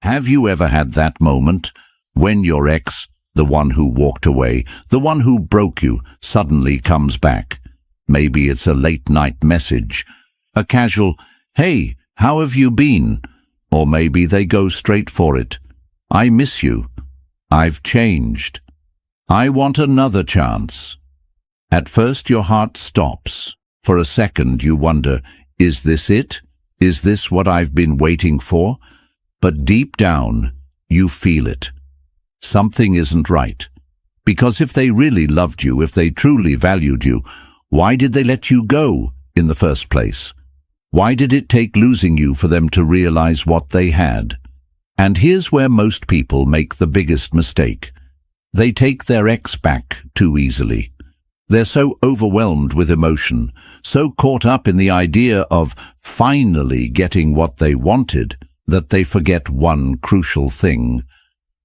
Have you ever had that moment when your ex, the one who walked away, the one who broke you, suddenly comes back? Maybe it's a late-night message, a casual, "Hey, how have you been?" Or maybe they go straight for it. "I miss you. I've changed. I want another chance." At first your heart stops. For a second you wonder, is this it? Is this what I've been waiting for? But deep down, you feel it. Something isn't right. Because if they really loved you, if they truly valued you, why did they let you go in the first place? Why did it take losing you for them to realize what they had? And here's where most people make the biggest mistake. They take their ex back too easily. They're so overwhelmed with emotion, so caught up in the idea of finally getting what they wanted, that they forget one crucial thing.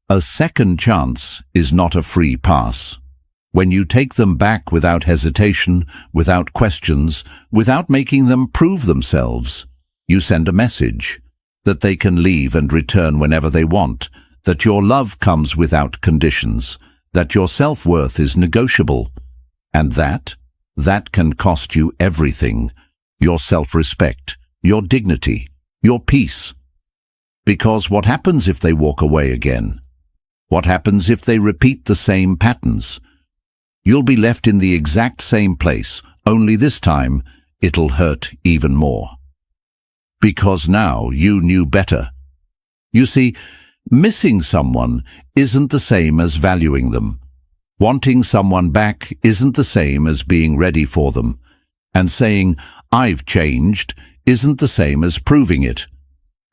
A second chance is not a free pass. When you take them back without hesitation, without questions, without making them prove themselves, you send a message that they can leave and return whenever they want, that your love comes without conditions, that your self-worth is negotiable, and that can cost you everything: your self-respect, your dignity, your peace. Because what happens if they walk away again? What happens if they repeat the same patterns? You'll be left in the exact same place, only this time it'll hurt even more. Because now you knew better. You see, missing someone isn't the same as valuing them. Wanting someone back isn't the same as being ready for them. And saying, "I've changed," isn't the same as proving it.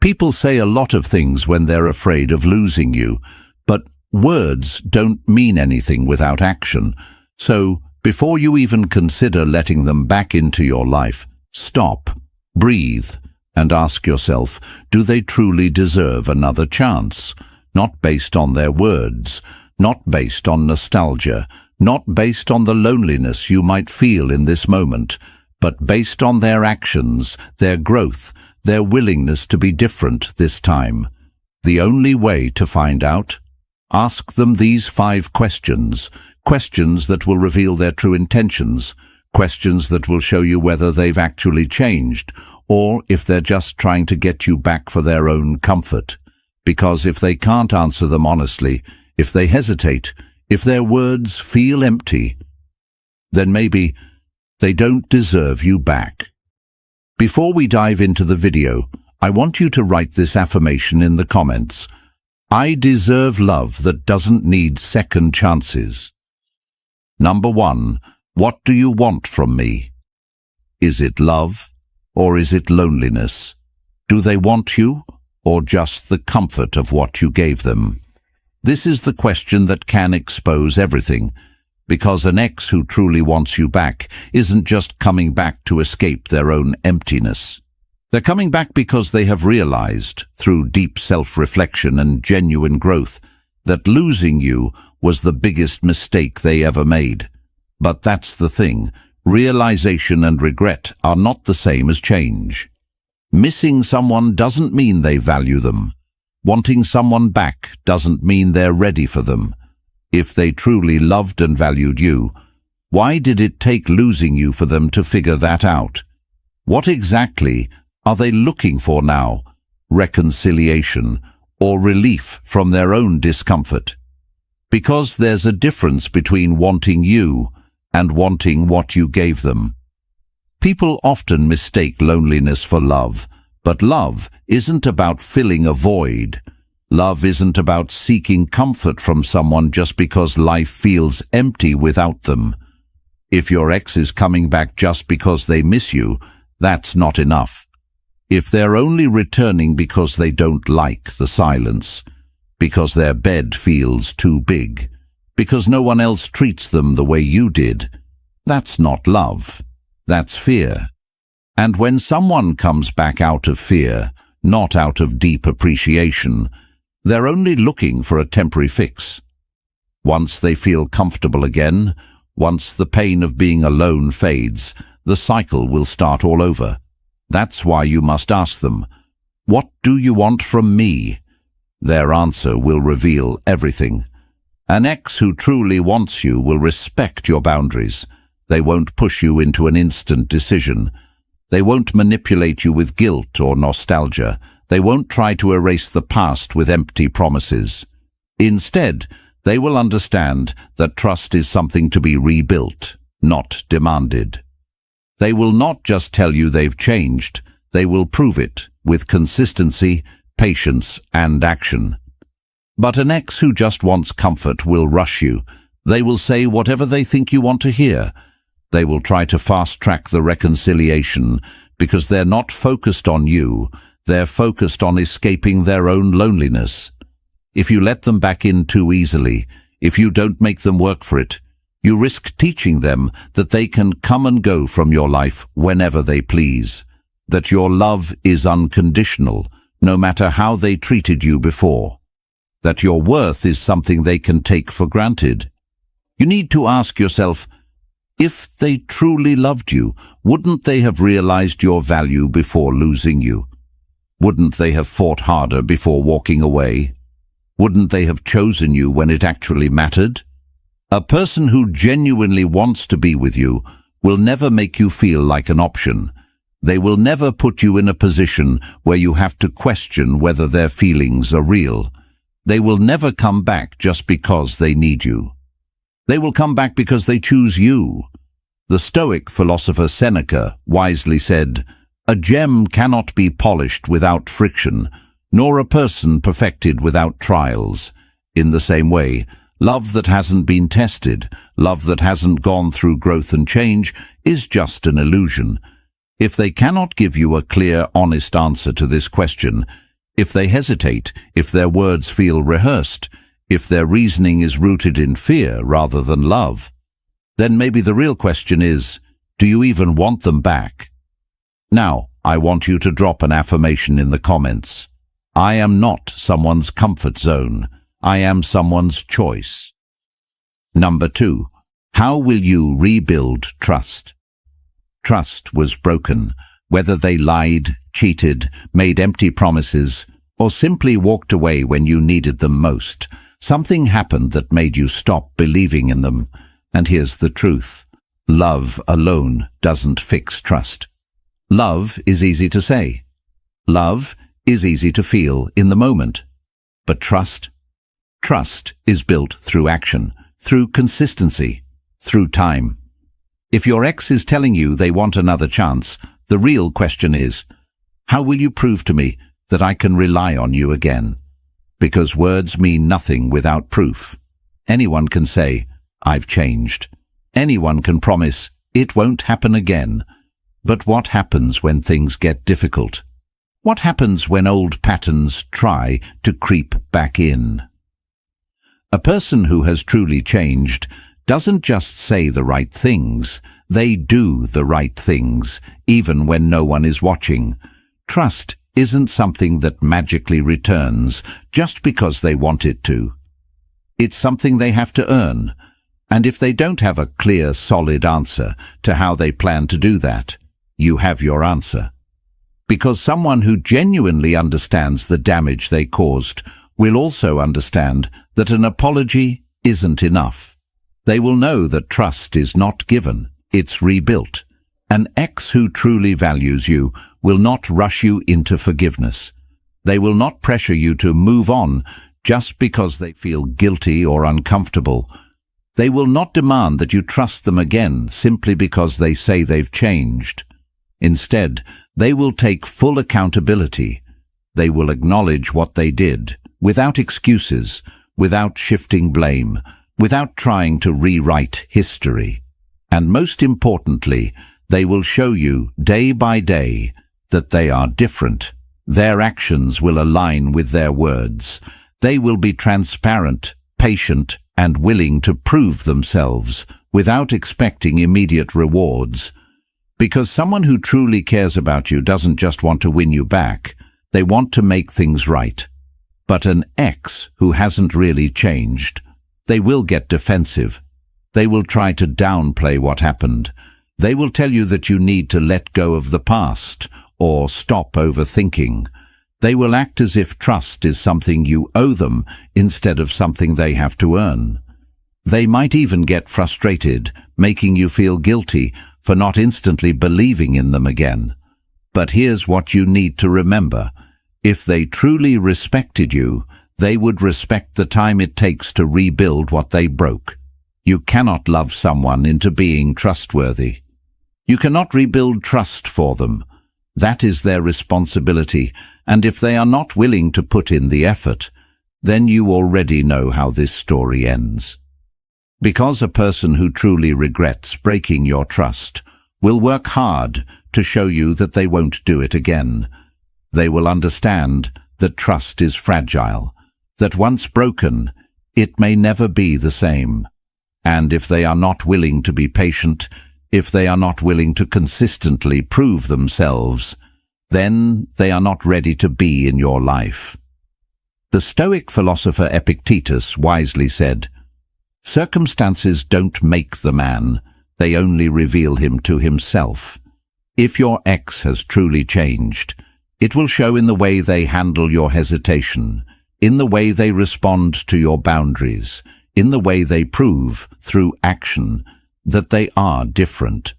People say a lot of things when they're afraid of losing you, but words don't mean anything without action. So, before you even consider letting them back into your life, stop, breathe, and ask yourself, do they truly deserve another chance? Not based on their words, not based on nostalgia, not based on the loneliness you might feel in this moment, but based on their actions, their growth, their willingness to be different this time. The only way to find out? Ask them these 5 questions, questions that will reveal their true intentions, questions that will show you whether they've actually changed, or if they're just trying to get you back for their own comfort. Because if they can't answer them honestly, if they hesitate, if their words feel empty, then maybe they don't deserve you back. Before we dive into the video, I want you to write this affirmation in the comments. I deserve love that doesn't need second chances. Number 1, what do you want from me? Is it love, or is it loneliness? Do they want you, or just the comfort of what you gave them? This is the question that can expose everything, because an ex who truly wants you back isn't just coming back to escape their own emptiness. They're coming back because they have realized, through deep self-reflection and genuine growth, that losing you was the biggest mistake they ever made. But that's the thing. Realization and regret are not the same as change. Missing someone doesn't mean they value them. Wanting someone back doesn't mean they're ready for them. If they truly loved and valued you, why did it take losing you for them to figure that out? What exactly are they looking for now? Reconciliation or relief from their own discomfort? Because there's a difference between wanting you and wanting what you gave them. People often mistake loneliness for love, but love isn't about filling a void. Love isn't about seeking comfort from someone just because life feels empty without them. If your ex is coming back just because they miss you, that's not enough. If they're only returning because they don't like the silence, because their bed feels too big, because no one else treats them the way you did, that's not love. That's fear. And when someone comes back out of fear, not out of deep appreciation, they're only looking for a temporary fix. Once they feel comfortable again, once the pain of being alone fades, the cycle will start all over. That's why you must ask them, what do you want from me? Their answer will reveal everything. An ex who truly wants you will respect your boundaries. They won't push you into an instant decision. They won't manipulate you with guilt or nostalgia. They won't try to erase the past with empty promises. Instead, they will understand that trust is something to be rebuilt, not demanded. They will not just tell you they've changed. They will prove it with consistency, patience, and action. But an ex who just wants comfort will rush you. They will say whatever they think you want to hear. They will try to fast-track the reconciliation because they're not focused on you. They're focused on escaping their own loneliness. If you let them back in too easily, if you don't make them work for it, you risk teaching them that they can come and go from your life whenever they please, that your love is unconditional, no matter how they treated you before, that your worth is something they can take for granted. You need to ask yourself, if they truly loved you, wouldn't they have realized your value before losing you? Wouldn't they have fought harder before walking away? Wouldn't they have chosen you when it actually mattered? A person who genuinely wants to be with you will never make you feel like an option. They will never put you in a position where you have to question whether their feelings are real. They will never come back just because they need you. They will come back because they choose you. The Stoic philosopher Seneca wisely said, "A gem cannot be polished without friction, nor a person perfected without trials." In the same way, love that hasn't been tested, love that hasn't gone through growth and change, is just an illusion. If they cannot give you a clear, honest answer to this question, if they hesitate, if their words feel rehearsed, if their reasoning is rooted in fear rather than love, then maybe the real question is, do you even want them back? Now, I want you to drop an affirmation in the comments. I am not someone's comfort zone. I am someone's choice. Number 2. How will you rebuild trust? Trust was broken, whether they lied, cheated, made empty promises, or simply walked away when you needed them most. Something happened that made you stop believing in them. And here's the truth. Love alone doesn't fix trust. Love is easy to say. Love is easy to feel in the moment. But trust? Trust is built through action, through consistency, through time. If your ex is telling you they want another chance, the real question is, how will you prove to me that I can rely on you again? Because words mean nothing without proof. Anyone can say, I've changed. Anyone can promise, it won't happen again. But what happens when things get difficult? What happens when old patterns try to creep back in? A person who has truly changed doesn't just say the right things, they do the right things, even when no one is watching. Trust isn't something that magically returns just because they want it to. It's something they have to earn, and if they don't have a clear, solid answer to how they plan to do that, you have your answer. Because someone who genuinely understands the damage they caused will also understand that an apology isn't enough. They will know that trust is not given, it's rebuilt. An ex who truly values you will not rush you into forgiveness. They will not pressure you to move on just because they feel guilty or uncomfortable. They will not demand that you trust them again simply because they say they've changed. Instead, they will take full accountability. They will acknowledge what they did, without excuses, without shifting blame, without trying to rewrite history. And most importantly, they will show you day by day that they are different. Their actions will align with their words. They will be transparent, patient, and willing to prove themselves without expecting immediate rewards. Because someone who truly cares about you doesn't just want to win you back, they want to make things right. But an ex who hasn't really changed, they will get defensive. They will try to downplay what happened. They will tell you that you need to let go of the past or stop overthinking. They will act as if trust is something you owe them instead of something they have to earn. They might even get frustrated, making you feel guilty for not instantly believing in them again. But here's what you need to remember. If they truly respected you, they would respect the time it takes to rebuild what they broke. You cannot love someone into being trustworthy. You cannot rebuild trust for them. That is their responsibility, and if they are not willing to put in the effort, then you already know how this story ends. Because a person who truly regrets breaking your trust will work hard to show you that they won't do it again. They will understand that trust is fragile, that once broken, it may never be the same. And if they are not willing to be patient, if they are not willing to consistently prove themselves, then they are not ready to be in your life. The Stoic philosopher Epictetus wisely said, "Circumstances don't make the man, they only reveal him to himself." If your ex has truly changed, it will show in the way they handle your hesitation, in the way they respond to your boundaries, in the way they prove, through action, that they are different.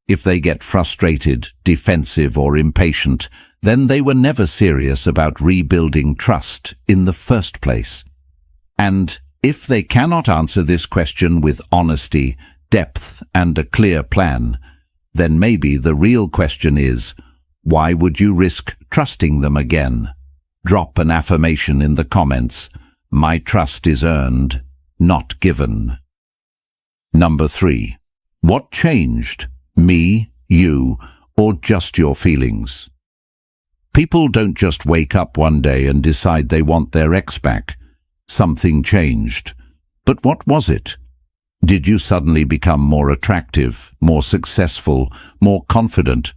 If they get frustrated, defensive, or impatient, then they were never serious about rebuilding trust in the first place. And if they cannot answer this question with honesty, depth, and a clear plan, then maybe the real question is, why would you risk trusting them again? Drop an affirmation in the comments. My trust is earned, not given. Number 3. What changed? Me, you, or just your feelings? People don't just wake up one day and decide they want their ex back. Something changed. But what was it? Did you suddenly become more attractive, more successful, more confident?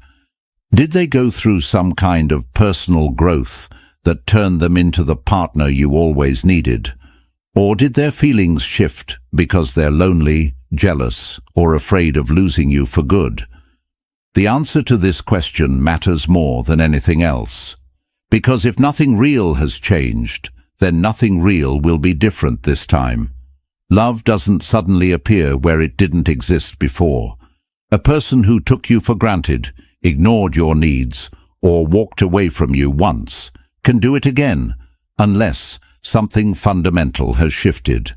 Did they go through some kind of personal growth that turned them into the partner you always needed? Or did their feelings shift because they're lonely, jealous, or afraid of losing you for good? The answer to this question matters more than anything else. Because if nothing real has changed, then nothing real will be different this time. Love doesn't suddenly appear where it didn't exist before. A person who took you for granted, ignored your needs, or walked away from you once can do it again, unless something fundamental has shifted.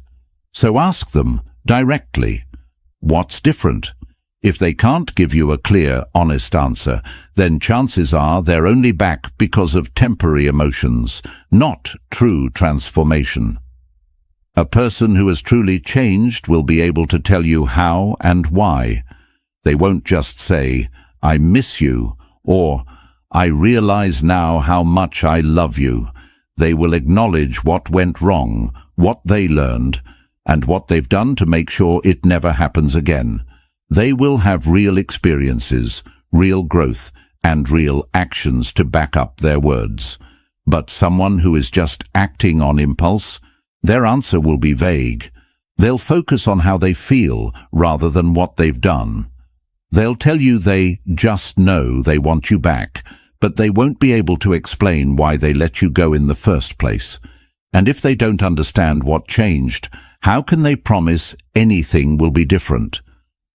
So ask them directly, what's different? If they can't give you a clear, honest answer, then chances are they're only back because of temporary emotions, not true transformation. A person who has truly changed will be able to tell you how and why. They won't just say, "I miss you," or "I realize now how much I love you." They will acknowledge what went wrong, what they learned, and what they've done to make sure it never happens again. They will have real experiences, real growth, and real actions to back up their words. But someone who is just acting on impulse, their answer will be vague. They'll focus on how they feel rather than what they've done. They'll tell you they just know they want you back, but they won't be able to explain why they let you go in the first place. And if they don't understand what changed, how can they promise anything will be different?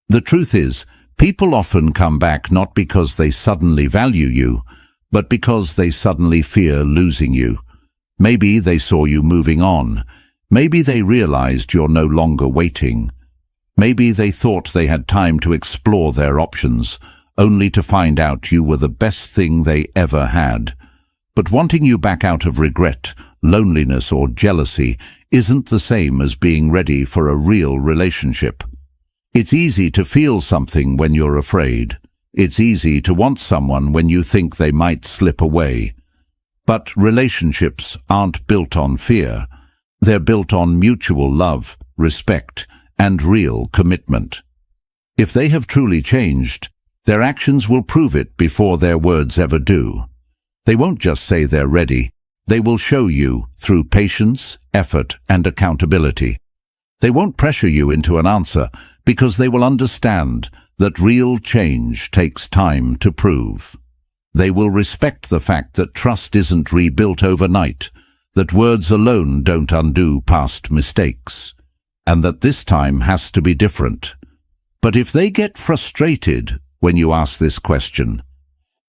The truth is, people often come back not because they suddenly value you, but because they suddenly fear losing you. Maybe they saw you moving on. Maybe they realized you're no longer waiting. Maybe they thought they had time to explore their options, only to find out you were the best thing they ever had. But wanting you back out of regret, loneliness, or jealousy isn't the same as being ready for a real relationship. It's easy to feel something when you're afraid. It's easy to want someone when you think they might slip away. But relationships aren't built on fear. They're built on mutual love, respect, and real commitment. If they have truly changed, their actions will prove it before their words ever do. They won't just say they're ready. They will show you through patience, effort, and accountability. They won't pressure you into an answer because they will understand that real change takes time to prove. They will respect the fact that trust isn't rebuilt overnight, that words alone don't undo past mistakes, and that this time has to be different. But if they get frustrated when you ask this question,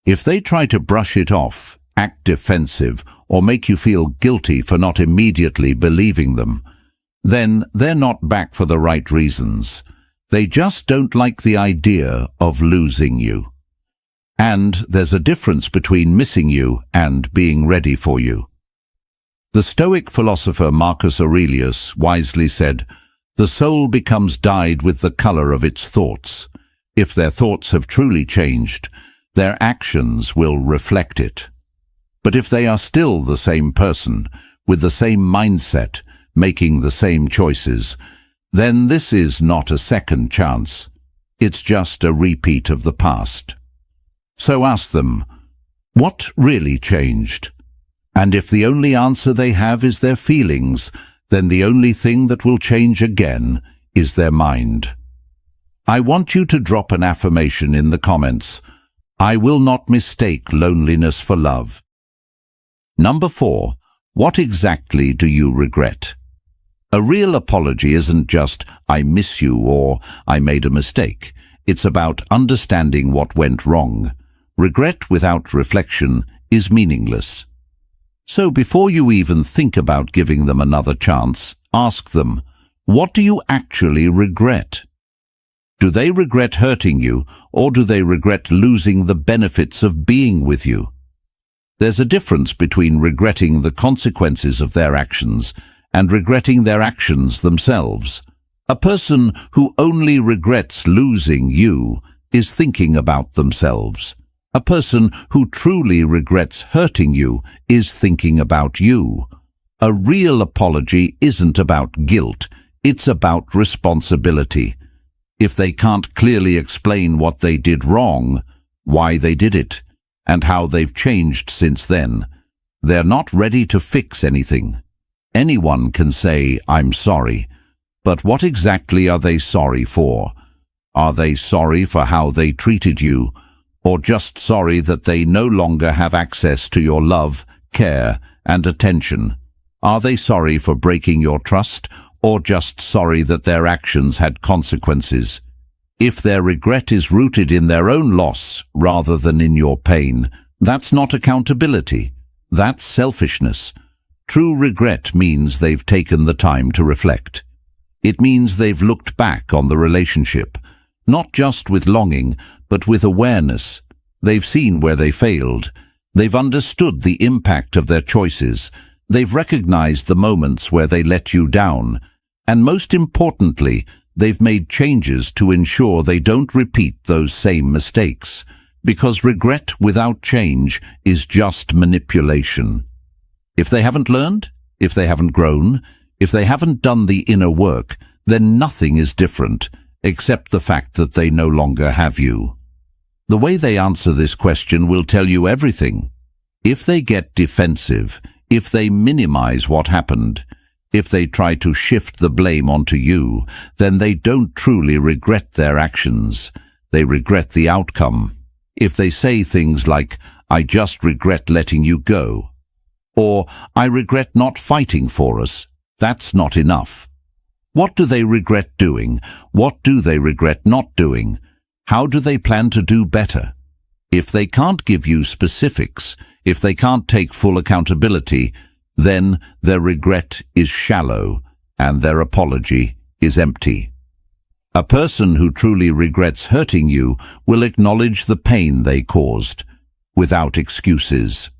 if they try to brush it off, act defensive, or make you feel guilty for not immediately believing them, then they're not back for the right reasons. They just don't like the idea of losing you. And there's a difference between missing you and being ready for you. The Stoic philosopher Marcus Aurelius wisely said, "The soul becomes dyed with the color of its thoughts. If their thoughts have truly changed, their actions will reflect it. But if they are still the same person, with the same mindset, making the same choices, then this is not a second chance. It's just a repeat of the past." So ask them, what really changed? And if the only answer they have is their feelings, then the only thing that will change again is their mind. I want you to drop an affirmation in the comments. I will not mistake loneliness for love. Number 4. What exactly do you regret? A real apology isn't just, "I miss you" or "I made a mistake." It's about understanding what went wrong. Regret without reflection is meaningless. So before you even think about giving them another chance, ask them, what do you actually regret? Do they regret hurting you, or do they regret losing the benefits of being with you? There's a difference between regretting the consequences of their actions and regretting their actions themselves. A person who only regrets losing you is thinking about themselves. A person who truly regrets hurting you is thinking about you. A real apology isn't about guilt, it's about responsibility. If they can't clearly explain what they did wrong, why they did it, and how they've changed since then, they're not ready to fix anything. Anyone can say, "I'm sorry," but what exactly are they sorry for? Are they sorry for how they treated you, or just sorry that they no longer have access to your love, care, and attention? Are they sorry for breaking your trust, or just sorry that their actions had consequences? If their regret is rooted in their own loss rather than in your pain, that's not accountability. That's selfishness. True regret means they've taken the time to reflect. It means they've looked back on the relationship, not just with longing, but with awareness. They've seen where they failed. They've understood the impact of their choices. They've recognized the moments where they let you down. And most importantly, they've made changes to ensure they don't repeat those same mistakes. Because regret without change is just manipulation. If they haven't learned, if they haven't grown, if they haven't done the inner work, then nothing is different, except the fact that they no longer have you. The way they answer this question will tell you everything. If they get defensive, if they minimize what happened, if they try to shift the blame onto you, then they don't truly regret their actions. They regret the outcome. If they say things like, "I just regret letting you go," or "I regret not fighting for us," that's not enough. What do they regret doing? What do they regret not doing? How do they plan to do better? If they can't give you specifics, if they can't take full accountability, then their regret is shallow and their apology is empty. A person who truly regrets hurting you will acknowledge the pain they caused, without excuses.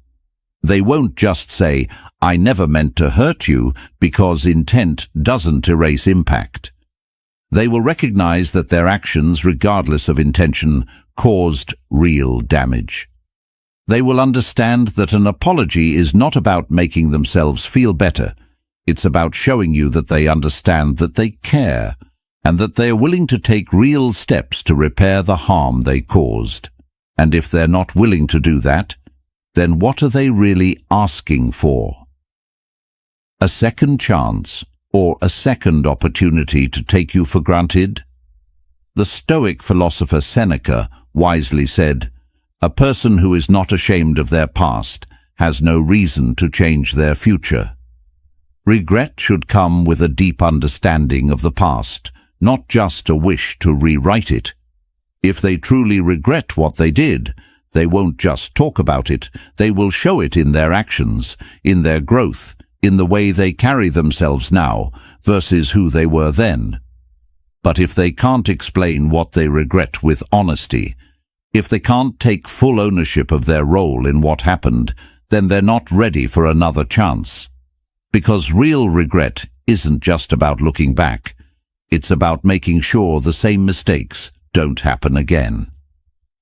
They won't just say, "I never meant to hurt you," because intent doesn't erase impact. They will recognize that their actions, regardless of intention, caused real damage. They will understand that an apology is not about making themselves feel better. It's about showing you that they understand that they care, and that they are willing to take real steps to repair the harm they caused. And if they're not willing to do that, then what are they really asking for? A second chance, or a second opportunity to take you for granted? The Stoic philosopher Seneca wisely said, A person who is not ashamed of their past has no reason to change their future. Regret should come with a deep understanding of the past, not just a wish to rewrite it. If they truly regret what they did, they won't just talk about it, they will show it in their actions, in their growth, in the way they carry themselves now versus who they were then. But if they can't explain what they regret with honesty, if they can't take full ownership of their role in what happened, then they're not ready for another chance. Because real regret isn't just about looking back, it's about making sure the same mistakes don't happen again.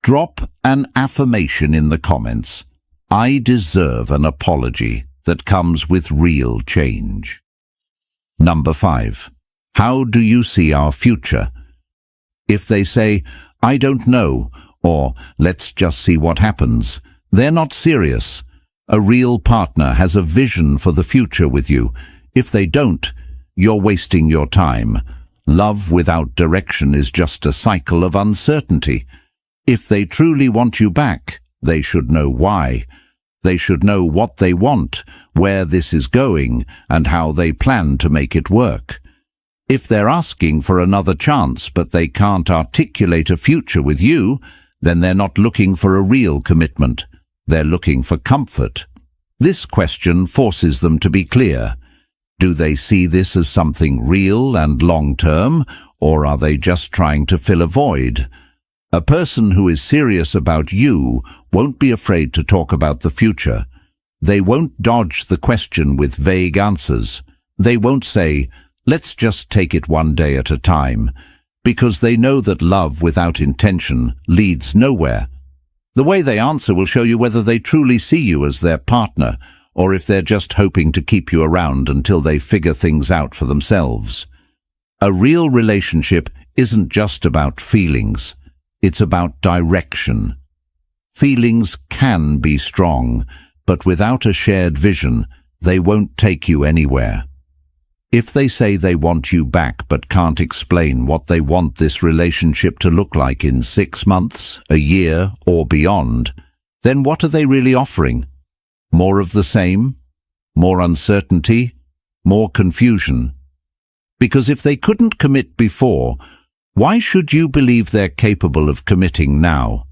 Drop an affirmation in the comments. I deserve an apology that comes with real change. Number 5. How do you see our future? If they say, I don't know, or let's just see what happens, they're not serious. A real partner has a vision for the future with you. If they don't, you're wasting your time. Love without direction is just a cycle of uncertainty. If they truly want you back, they should know why. They should know what they want, where this is going, and how they plan to make it work. If they're asking for another chance but they can't articulate a future with you, then they're not looking for a real commitment. They're looking for comfort. This question forces them to be clear. Do they see this as something real and long-term, or are they just trying to fill a void? A person who is serious about you won't be afraid to talk about the future. They won't dodge the question with vague answers. They won't say, let's just take it one day at a time, because they know that love without intention leads nowhere. The way they answer will show you whether they truly see you as their partner, or if they're just hoping to keep you around until they figure things out for themselves. A real relationship isn't just about feelings. It's about direction. Feelings can be strong, but without a shared vision, they won't take you anywhere. If they say they want you back but can't explain what they want this relationship to look like in 6 months, a year, or beyond, then what are they really offering? More of the same? More uncertainty? More confusion? Because if they couldn't commit before, why should you believe they're capable of committing now?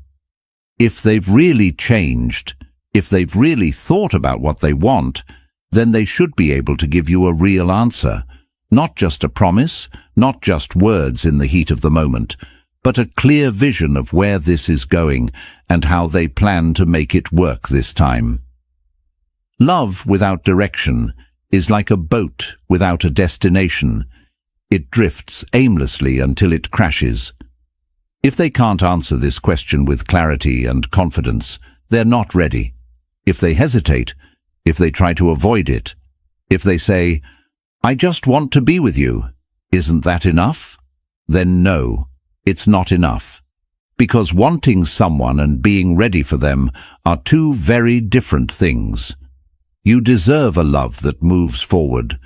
If they've really changed, if they've really thought about what they want, then they should be able to give you a real answer. Not just a promise, not just words in the heat of the moment, but a clear vision of where this is going and how they plan to make it work this time. Love without direction is like a boat without a destination. It drifts aimlessly until it crashes. If they can't answer this question with clarity and confidence, they're not ready. If they hesitate, if they try to avoid it, if they say, I just want to be with you, isn't that enough? Then no, it's not enough. Because wanting someone and being ready for them are two very different things. You deserve a love that moves forward,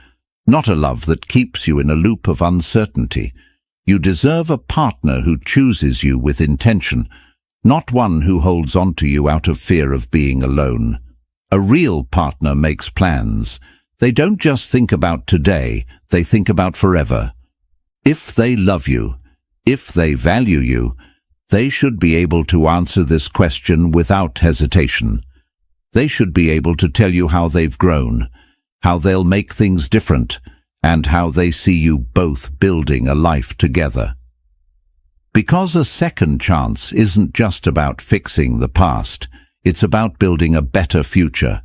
not a love that keeps you in a loop of uncertainty. You deserve a partner who chooses you with intention, not one who holds on to you out of fear of being alone. A real partner makes plans. They don't just think about today, they think about forever. If they love you, if they value you, they should be able to answer this question without hesitation. They should be able to tell you how they've grown, how they'll make things different, and how they see you both building a life together. Because a second chance isn't just about fixing the past, it's about building a better future.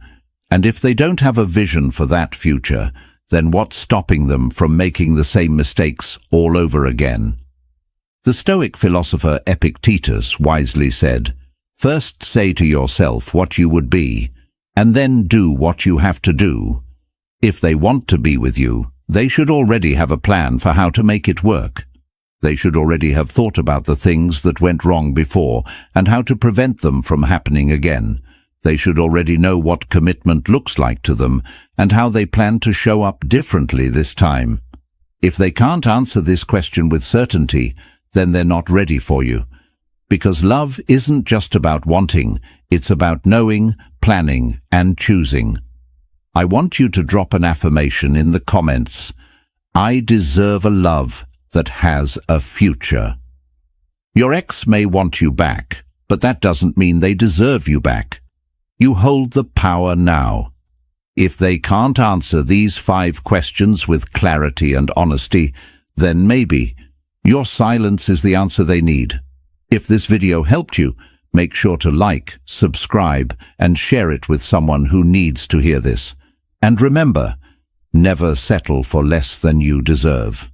And if they don't have a vision for that future, then what's stopping them from making the same mistakes all over again? The Stoic philosopher Epictetus wisely said, "First say to yourself what you would be, and then do what you have to do." If they want to be with you, they should already have a plan for how to make it work. They should already have thought about the things that went wrong before and how to prevent them from happening again. They should already know what commitment looks like to them and how they plan to show up differently this time. If they can't answer this question with certainty, then they're not ready for you. Because love isn't just about wanting, it's about knowing, planning, and choosing. I want you to drop an affirmation in the comments. I deserve a love that has a future. Your ex may want you back, but that doesn't mean they deserve you back. You hold the power now. If they can't answer these 5 questions with clarity and honesty, then maybe your silence is the answer they need. If this video helped you, make sure to like, subscribe, and share it with someone who needs to hear this. And remember, never settle for less than you deserve.